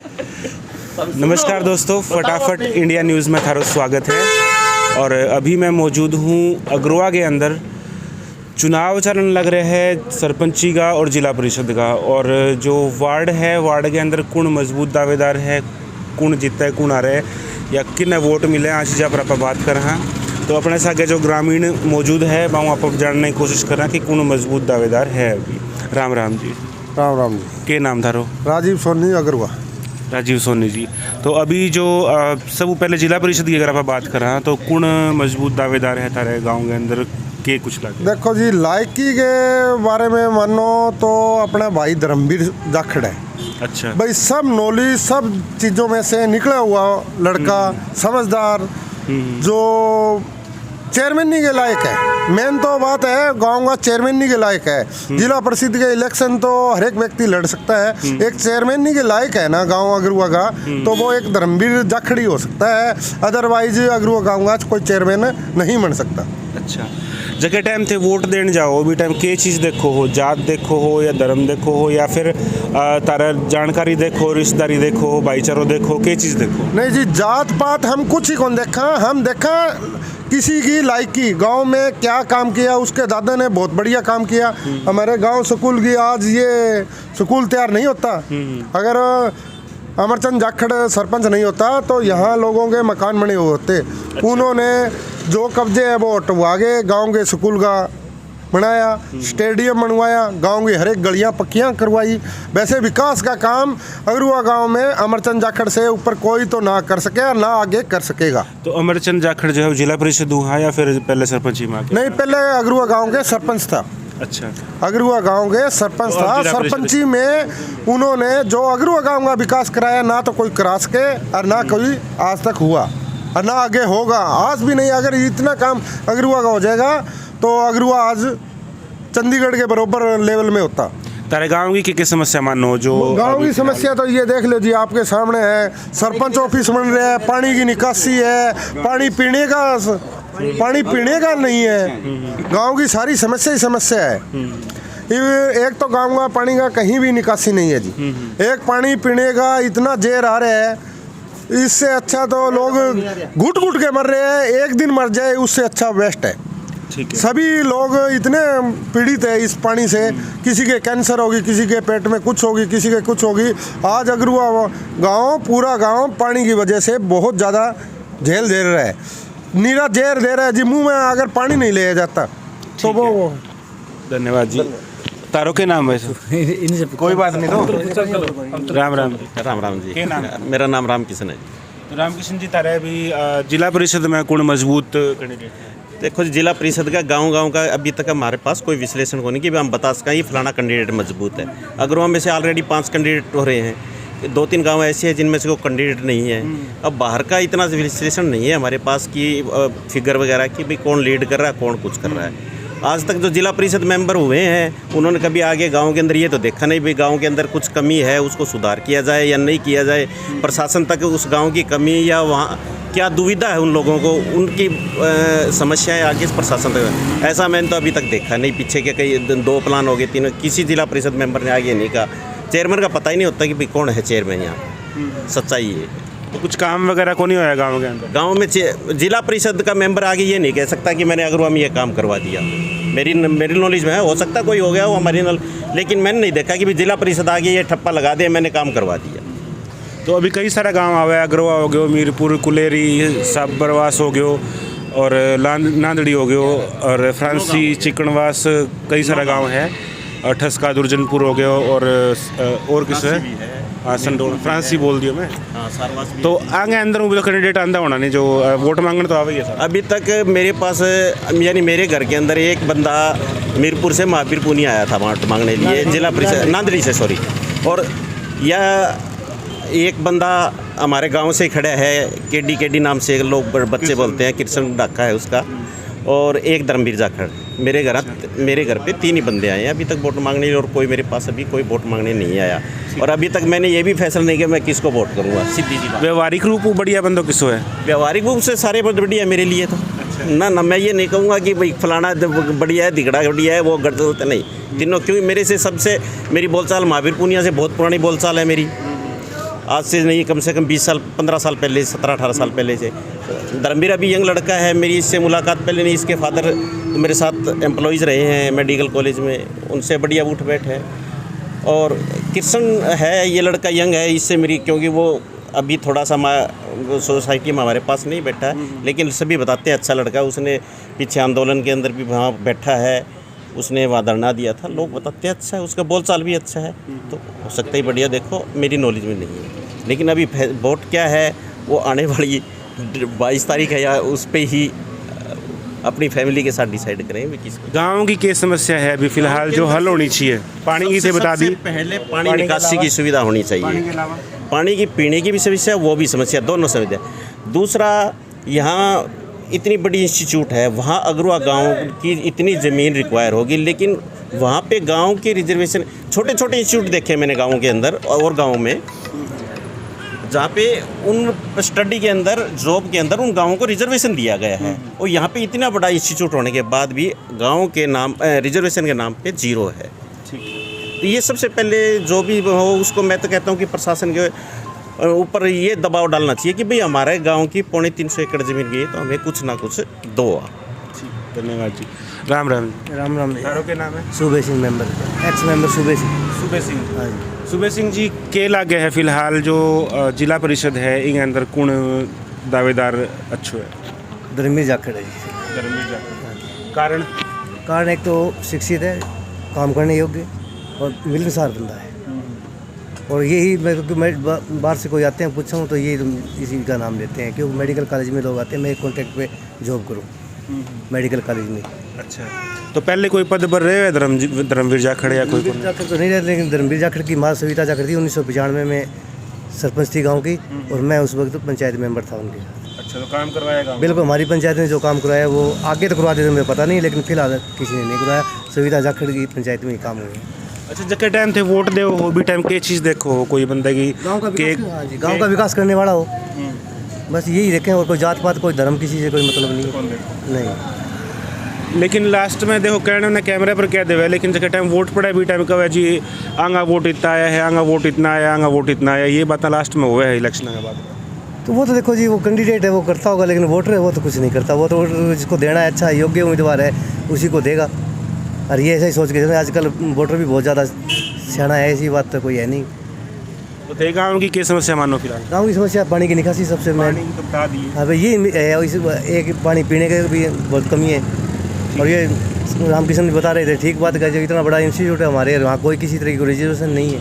नमस्कार दोस्तों, फटाफट इंडिया न्यूज़ में थारा स्वागत है। और अभी मैं मौजूद हूँ अग्रवा के अंदर। चुनाव चरण लग रहे हैं सरपंची का और ज़िला परिषद का, और जो वार्ड है वार्ड के अंदर कौन मजबूत दावेदार है, कौन जीतता है, कौन आ रहा है या किन वोट मिले, आज चीज़ पर आप बात कर रहे हैं। तो अपने साथ जो ग्रामीण मौजूद है वहाँ आप जानने की कोशिश कर रहे हैं कि कौन मजबूत दावेदार है अभी। राम राम जी। राम राम जी। के नाम थारो? राजीव सोनी अग्रवा। राजीव सोनी जी। तो अभी जो सब पहले जिला परिषद की अगर आप बात कर रहे हैं तो कौन मजबूत दावेदार है तारे गांव के अंदर के कुछ लगे? देखो जी, लायकी के बारे में मानो तो अपना भाई धर्मवीर जाखड़ है। अच्छा भाई, सब नॉलेज सब चीज़ों में से निकला हुआ लड़का, समझदार, जो चेयरमैन के लायक है। मेन तो बात है गांव का चेयरमैन के लायक है। जिला परिषद के इलेक्शन तो हर एक व्यक्ति लड़ सकता है, एक चेयरमैन के लायक है ना गांव अग्रवा का, तो वो एक धर्मवीर जाखड़ी हो सकता है। अदरवाइज अग्रवा गांव का कोई चेयरमैन नहीं बन सकता। अच्छा, जगह टाइम थे वोट देने जाओ भी टाइम के चीज़ देखो हो, जात देखो हो या धर्म देखो हो या फिर तारा जानकारी देखो, रिश्तेदारी देखो, भाईचारो देखो, के चीज़ देखो? नहीं जी, जात पात हम कुछ ही कौन देखा, हम देखा किसी की लायकी, गांव में क्या काम किया। उसके दादा ने बहुत बढ़िया काम किया। हमारे गांव स्कूल की, आज ये स्कूल तैयार नहीं होता अगर अमरचंद जाखड़ सरपंच नहीं होता तो यहाँ लोगों के मकान बने हुए होते। उन्होंने जो कब्जे है वो हटवा के गाँव के स्कूल का बनाया, स्टेडियम बनवाया, गांव की हर एक गलियां पक्कियां करवाई। वैसे विकास का काम अग्रवा गांव में अमरचंद जाखड़ से ऊपर कोई तो ना कर सके, ना आगे कर सकेगा। तो अमरचंद जाखड़ जो है जिला परिषद हुआ या फिर पहले सरपंच ही में? नहीं, पहले अग्रवा गांव के सरपंच था। अच्छा, अग्रवा गांव के सरपंच तो था। सरपंची में उन्होंने जो अग्रवा गांव का विकास कराया, ना तो कोई करा सके और ना कोई आज तक हुआ और ना आगे होगा। आज भी नहीं। अगर इतना काम अग्रवा का हो जाएगा तो अग्रवा आज चंडीगढ़ के बराबर लेवल में होता। तारे गांव की समस्या मानो जो गांव की समस्या तो ये देख लो जी, आपके सामने है। सरपंच ऑफिस बन रहा है, पानी की निकासी है, पानी पीने का नहीं है। गांव की सारी समस्या ही समस्या है। एक तो गांव का पानी का कहीं भी निकासी नहीं है जी। एक पानी पीने का इतना जेर आ रहा है, इससे अच्छा तो लोग घुट घुट के मर रहे हैं। एक दिन मर जाए उससे अच्छा बेस्ट है। सभी लोग इतने पीड़ित है इस पानी से, किसी के कैंसर होगी, किसी के पेट में कुछ होगी, किसी के कुछ होगी। आज अग्रवा गांव, पूरा गांव पानी की वजह से बहुत ज़्यादा झेल दे रहा है, नीरा जेर दे रहा है जी। मुंह में अगर पानी नहीं लिया जाता तो वो। धन्यवाद जी। तारो के नाम है? कोई बात नहीं। तो राम राम। राम राम जी। के नाम? मेरा नाम रामकिशन है। रामकिशन जी, तारे अभी जिला परिषद में कौन मजबूत कैंडिडेट है? देखो जी, जिला परिषद का गांव का अभी तक हमारे पास कोई विश्लेषण को नहीं कि हम बता सकें ये फलाना कैंडिडेट मजबूत है। अग्रवा में से ऑलरेडी 5 कैंडिडेट हो रहे हैं। 2-3 गांव ऐसे हैं जिनमें से कोई कैंडिडेट नहीं है। अब बाहर का इतना विश्लेषण नहीं है हमारे पास कि फिगर वगैरह की भाई कौन लीड कर रहा है, कौन कुछ कर रहा है। आज तक जो जिला परिषद मेंबर हुए हैं उन्होंने कभी आगे गांव के अंदर ये तो देखा नहीं भाई गांव के अंदर कुछ कमी है, उसको सुधार किया जाए या नहीं किया जाए। प्रशासन तक उस गांव की कमी या वहाँ क्या दुविधा है उन लोगों को, उनकी समस्याएं आगे प्रशासन तक, ऐसा मैंने तो अभी तक देखा नहीं। पीछे के कई 2 प्लान हो गए, 3, किसी जिला परिषद मेंबर ने आगे नहीं कहा। चेयरमैन का पता ही नहीं होता कि भाई कौन है चेयरमैन यहाँ। सच्चाई है। तो कुछ काम वगैरह को नहीं होया गांव के अंदर? गांव में जिला परिषद का मेंबर आगे ये नहीं कह सकता कि मैंने अग्रवा में ये काम करवा दिया। मेरी नॉलेज में है, हो सकता कोई हो गया हो हमारी लेकिन मैंने नहीं देखा कि भी जिला परिषद आगे ये ठप्पा लगा दे मैंने काम करवा दिया। तो अभी कई सारा गांव आवे, अग्रवा हो गयो, मीरपुर, कुलेरी, साबरवास हो गयो और नांदड़ी हो गयो और फ्रांसी, चिकनवास, कई सारा गांव है। ठसका, दुर्जनपुर हो गयो और किस है? हाँ, संडोल, फ्रांसी बोल दिया मैं। तो आगे अंदर तो कैंडिडेट आंदा होना नहीं जो वोट मांगने तो आवे ही है। अभी तक मेरे पास यानी मेरे घर के अंदर एक बंदा मीरपुर से महावीर पुनी आया था वोट मांगने लिए, जिला परिषद नांदड़ी से, सॉरी। और यह एक बंदा हमारे गांव से खड़ा है, केडी नाम से लोग बच्चे बोलते हैं, कृष्ण डाका है उसका। और एक धर्मवीर जाखड़। मेरे घर पे 3 ही बंदे आए हैं अभी तक वोट मांगने, और कोई मेरे पास अभी कोई वोट मांगने नहीं आया। और अभी तक मैंने ये भी फैसला नहीं किया मैं किसको वोट करूँगा, सीधी सी बात। व्यवहारिक रूप बढ़िया बंदो किसो है? व्यवहारिक रूप से सारे बहुत बढ़िया है मेरे लिए तो। ना मैं ये नहीं कहूँगा कि भाई फलाना बढ़िया है, दिगड़ा बढ़िया है, वो गलत नहीं। तीनों क्योंकि मेरे से सबसे मेरी बोलचाल महावीर पुनिया से बहुत पुरानी बोलचाल है मेरी। आज से नहीं, कम से कम 20 साल 15 साल पहले, 17-18 साल पहले से। धर्मवीर अभी यंग लड़का है, मेरी इससे मुलाकात पहले नहीं, इसके फादर मेरे साथ एम्प्लॉइज़ रहे हैं मेडिकल कॉलेज में, उनसे बढ़िया उठ बैठ है। और कृष्ण है, ये लड़का यंग है, इससे मेरी, क्योंकि वो अभी थोड़ा सा सोसाइटी में हमारे पास नहीं बैठा है, लेकिन सभी बताते हैं अच्छा लड़का, उसने पीछे आंदोलन के अंदर भी वहाँ बैठा है, उसने वहाँ धरना दिया था, लोग बताते हैं अच्छा है, उसका बोलचाल भी अच्छा है, तो हो सकता है बढ़िया। देखो मेरी नॉलेज में नहीं है, लेकिन अभी वोट क्या है वो आने वाली 22 तारीख है, या उस पर ही अपनी फैमिली के साथ डिसाइड करें भी किस। गाँव की क्या समस्या है अभी फिलहाल जो हल होनी चाहिए? पानी की से बता दी, पहले पानी निकासी की सुविधा होनी चाहिए, पानी की पीने की भी समस्या, वो भी समस्या, दोनों समस्या। दूसरा, यहाँ इतनी बड़ी इंस्टीट्यूट है, वहाँ अगरुआ गांव की इतनी ज़मीन रिक्वायर होगी, लेकिन वहाँ पे गांव के रिजर्वेशन, छोटे छोटे इंस्टीट्यूट देखे मैंने गाँव के अंदर और गाँव में, जहाँ पे उन स्टडी के अंदर, जॉब के अंदर उन गाँवों को रिजर्वेशन दिया गया है, और यहाँ पे इतना बड़ा इंस्टीट्यूट होने के बाद भी गाँव के नाम, रिजर्वेशन के नाम पे 0 है। तो ये सबसे पहले जो भी हो, उसको मैं तो कहता हूँ कि प्रशासन के ऊपर ये दबाव डालना चाहिए कि भाई हमारे गांव की 350 एकड़ ज़मीन गई, तो हमें कुछ ना कुछ दो। धन्यवाद जी। राम राम। राम राम। तारो के नाम है? सूबे सिंह मेंबर, एक्स मेंबर सूबे सिंह। सूबे सिंह। हाँ जी। सूबे सिंह जी के लागे है फिलहाल जो जिला परिषद है, इन अंदर कौन दावेदार अच्छो है? धर्मवीर जाखड़ है जी। धर्मवीर जाखड़। कारण एक तो शिक्षित है, काम करने योग्य और मिलनसार बंदा है, और यही मैं बाहर से कोई आते हैं पूछा हूँ तो ये इसी का नाम लेते हैं, क्योंकि मेडिकल कॉलेज में लोग आते हैं, मैं कॉन्ट्रैक्ट पे जॉब करूँ मेडिकल कॉलेज में। अच्छा, तो पहले कोई पद पर रहे धर्मवीर जाखड़ या कोई? जाखड़ तो नहीं रहे, लेकिन धर्मवीर जाखड़ की माँ सविता जाखड़ थी, 1995 में सरपंच थी गाँव की, और मैं उस वक्त पंचायत मेंबर था उनके साथ। अच्छा, तो काम करवाएगा? बिल्कुल, हमारी पंचायत ने जो काम करवाया वो आगे तो करवाते थे, मुझे पता नहीं, लेकिन फिलहाल किसी ने नहीं करवाया। सविता जाखड़ की पंचायत में ही काम हुए। अच्छा, जब टाइम थे वोट दे हो भी टाइम के चीज़ देखो, कोई बंदा की गाँव का विकास करने वाला हो, बस यही देखें, और कोई जात पात कोई धर्म किसी से कोई मतलब नहीं। लेकिन लास्ट में देखो कहने ने कैमरे पर कह देवे, लेकिन जब टाइम वोट पड़ा भी टाइम कहे जी आंगा वोट इतना आया है, आंगा वोट इतना आया, आंगा वोट इतना आया, ये बात लास्ट में हुआ है इलेक्शन के बाद। तो वो तो देखो जी, वो कैंडिडेट है वो करता होगा, लेकिन वोटर है वो तो कुछ नहीं करता, वो तो जिसको देना है अच्छा योग्य उम्मीदवार है उसी को देगा। और ये ऐसा ही सोच के आजकल वोटर भी बहुत ज़्यादा सियाना है, ऐसी बात तो कोई है नहीं। तो थे गाँव की क्या समस्या मानो फिलहाल? गाँव की समस्या पानी की निकासी सबसे मेन। हाँ भाई, ये एक पानी पीने का भी बहुत कमी है, और ये रामकिशन भी बता रहे थे, ठीक बात है, जो इतना बड़ा इंस्टीट्यूट है हमारे वहाँ कोई किसी तरह की रिजर्वेशन नहीं है,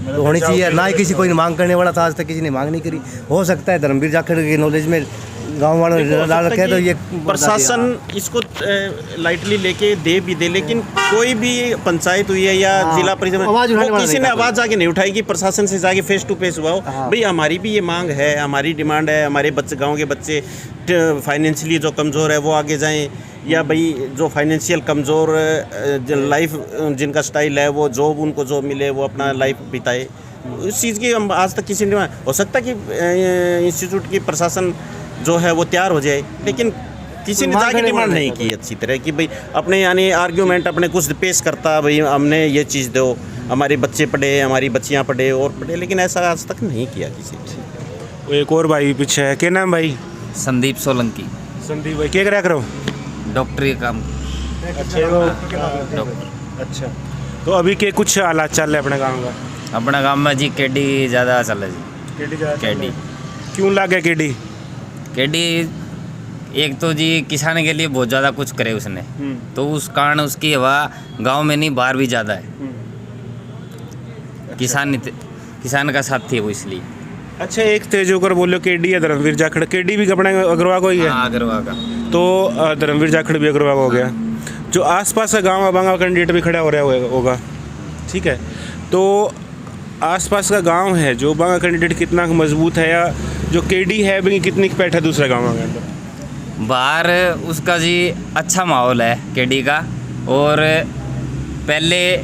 तो होनी चाहिए। ना ही किसी कोई मांग करने वाला था, आज तक किसी ने मांग नहीं करी। हो सकता है धर्मवीर जाखड़ की नॉलेज में गांव वालों ने डाल रखे, तो ये प्रशासन इसको लाइटली लेके दे भी दे, लेकिन कोई भी पंचायत हुई है या जिला परिषद में किसी ने आवाज़ जाके नहीं उठाई कि प्रशासन से जाके फेस टू फेस हुआ हो, भाई हमारी भी ये मांग है, हमारी डिमांड है, हमारे बच्चे, गाँव के बच्चे फाइनेंशियली जो कमज़ोर है वो आगे जाएँ, या भाई जो फाइनेंशियल कमज़ोर लाइफ जिनका स्टाइल है वो जॉब, उनको जॉब मिले, वो अपना लाइफ बिताए। उस चीज़ की हम आज तक किसी ने, हो सकता है कि इंस्टीट्यूट की प्रशासन जो है वो तैयार हो जाए, लेकिन किसी ने जाके डिमांड नहीं की अच्छी तरह कि भाई अपने यानी आर्ग्यूमेंट अपने कुछ पेश करता, भाई हमने ये चीज़ दो, हमारे बच्चे पढ़े, हमारी बच्चियाँ पढ़े और पढ़े, लेकिन ऐसा आज तक नहीं किया किसी ने। एक और भाई पीछे है, क्या नाम भाई? संदीप सोलंकी। संदीप भाई क्या करा करो? डॉक्टरी काम। अच्छा, तो अभी के कुछ हालात चल रहे अपने गाँव का? अपना गाँव में जी केडी ज़्यादा चल रहा जी। केडी क्यों लगे? केडी एक तो जी किसान के लिए बहुत ज़्यादा कुछ करे उसने, तो उस कारण उसकी हवा गांव में नहीं बाहर भी ज़्यादा है। किसान का साथी है वो, इसलिए। अच्छा, एक तेज होकर बोलो केडी है धर्मवीर जाखड़, केडी भी अपने अग्रवा को ही है? हाँ, अग्रवा का। तो धर्मवीर जाखड़ भी अग्रवा का हो गया, जो आसपास का गाँव बांगा कैंडिडेट भी खड़ा हो रहा होगा, ठीक है? तो आसपास का गांव है जो बांगा कैंडिडेट कितना मजबूत है, या जो केडी है भी कितनी पैठ है दूसरे गाँव के अंदर? बाहर उसका जी अच्छा माहौल है केडी का, और पहले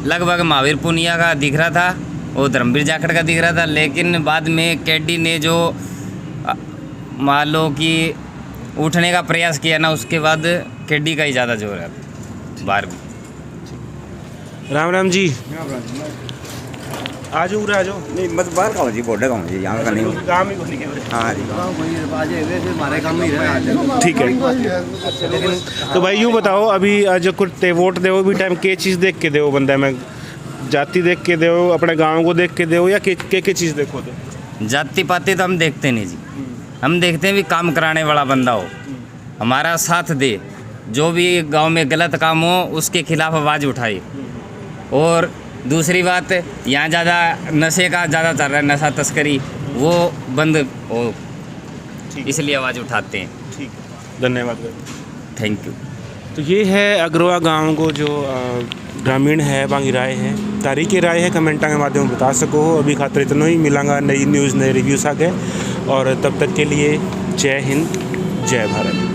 लगभग महावीर पुनिया का दिख रहा था और धर्मवीर जाखड़ का दिख रहा था, लेकिन बाद में केडी ने जो मान लो कि उठने का प्रयास किया ना, उसके बाद केडी का ही ज़्यादा जोर है बाहर भी। राम राम जी। आ जाओ उरे आ जाओ नहीं मत बाहर का हो जी बॉर्डर का हो जी यहाँ का नहीं हो। काम ही नहीं है हाँ जी हमारे काम में ही रहा ठीक है। तो भाई यूँ बताओ अभी जो कुछ वोट दे भी टाइम के चीज़ देख के दो बंदा में जाति देख के दो अपने गांव को देख के दो या के चीज़ देखो तो जाति पाति तो हम देखते नहीं जी, हम देखते हैं भी काम कराने वाला बंदा हो, हमारा साथ दे, जो भी गांव में गलत काम हो उसके खिलाफ आवाज़ उठाए। और दूसरी बात, यहाँ ज़्यादा नशे का ज़्यादा चल रहा है, नशा तस्करी, वो बंद हो, इसलिए आवाज़ उठाते हैं। ठीक, धन्यवाद भाई, थैंक यू। तो ये है अग्रवा गांव को जो ग्रामीण है बाकी राय है, तारीखी राय है, कमेंटा के माध्यम बता सको। अभी खातर इतना ही, मिलांगा नई न्यूज़ नए रिव्यूज़ आ गए, और तब तक के लिए जय हिंद जय भारत।